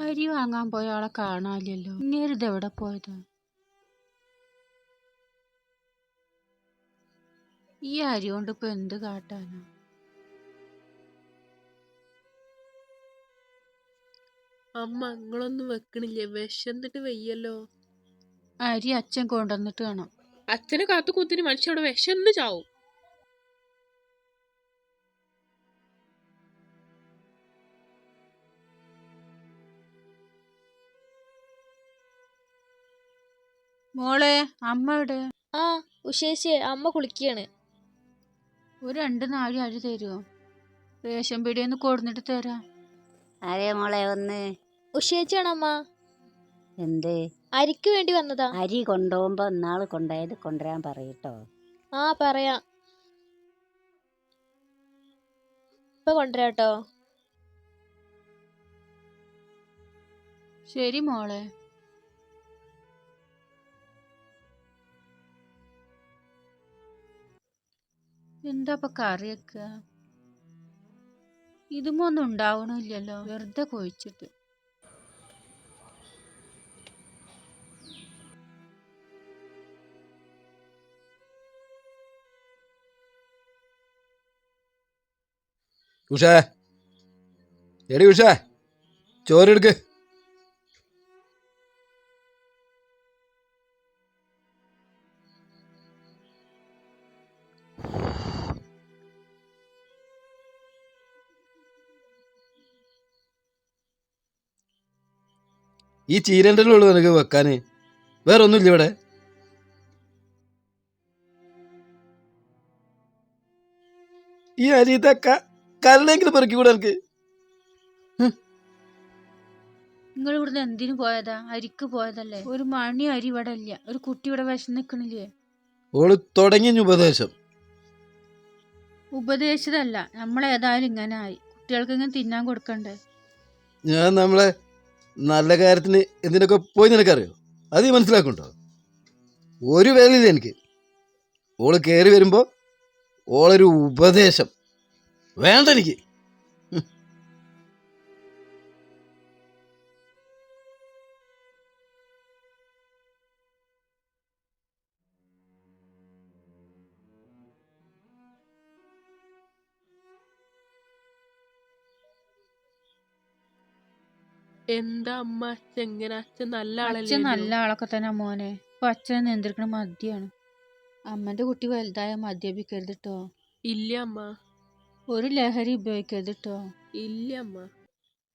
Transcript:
അരി വാങ്ങാൻ പോയ ആളെ കാണാനില്ലല്ലോ. ഇങ്ങേരിത് എവിടെ പോയത്? ഈ അരി കൊണ്ട് ഇപ്പൊ എന്ത് കാട്ടാനാ? അമ്മ നിങ്ങളൊന്നും വെക്കണില്ലേ? വിശന്നിട്ട് വയ്യല്ലോ. അരി അച്ഛൻ കൊണ്ടുവന്നിട്ട് വേണം. അച്ഛനെ കാത്തു കുത്തിന് മനുഷ്യ അവിടെ വിശന്ന് ചാവും. മോളെ, അമ്മ എവിടെ? ആ ഉഷേശിയെ അമ്മ കുളിക്കാണ്. ഒരു 2 നാഴി അരി തരുമോ? റേഷൻ പീടികന്ന് കൊടുന്നിട്ട് തരാം. ആരേ മോളെ വന്ന്? ഉഷേച്ചിയാണമ്മ. എന്തേ? അരിക്ക് വേണ്ടി വന്നതാ. അരി കൊണ്ടുപോകുമ്പോ ഇന്നാള് കൊണ്ടുപോയത് കൊണ്ടുവരാൻ പറയട്ടോ. ആ പറയാം, ഇപ്പൊ കൊണ്ടുവരാട്ടോ. ശരി മോളെ. എന്താ ഇപ്പൊ കറി വെക്ക? ഇതുമൊന്നും ഉണ്ടാവണില്ലല്ലോ, വെറുതെ കൊഴിച്ചിട്ട്. ഉഷേ, എടി ഉഷേ, ചോറെടുക്ക്. ഈ ചീരൻ്റെ ഉള്ളു നിനക്ക് വെക്കാന്, വേറെ ഒന്നുമില്ല ഇവിടെ? ഈ അരി ഇതൊക്കെ കല്ലെങ്കിലും പെറുക്കി കൂടെ എനിക്ക്. നിങ്ങൾ ഇവിടുന്ന് എന്തിനു പോയതാ? അരിക്ക് പോയതല്ലേ? ഒരു മണി അരി ഇവിടെ ഇല്ല. ഒരു കുട്ടി ഇവിടെ വിശന്നിക്കണില്ലേ? ഓള് തുടങ്ങിയ ഉപദേശം. ഉപദേശിതല്ല, നമ്മളേതായാലും ഇങ്ങനെ ആയി. കുട്ടികൾക്ക് ഇങ്ങനെ തിന്നാൻ കൊടുക്കണ്ടേ? ഞാൻ നമ്മളെ നല്ല കാര്യത്തിന് എന്തിനൊക്കെ പോയി നിനക്കറിയോ? അത് മനസ്സിലാക്കുന്നുണ്ടോ? ഒരു വേലയില്ല എനിക്ക്. ഓള് കയറി വരുമ്പോ ഓളൊരു ഉപദേശം വേണ്ട എനിക്ക്. എന്താ അമ്മ അച്ഛൻ എങ്ങനെ? അച്ഛൻ നല്ല അച്ഛൻ നല്ല ആളല്ലേ? ആളൊക്കെ തന്നെ മോനെ. ഇപ്പൊ അച്ഛൻ നിയന്ത്രിക്കണ മദ്യാണ്. അമ്മന്റെ കുട്ടി വലുതായ മദ്യപിക്കരുത് ട്ടോ. ഇല്ല അമ്മ. ഒരു ലഹരി ഉപയോഗിക്കരുത് ട്ടോ. ഇല്ല അമ്മ.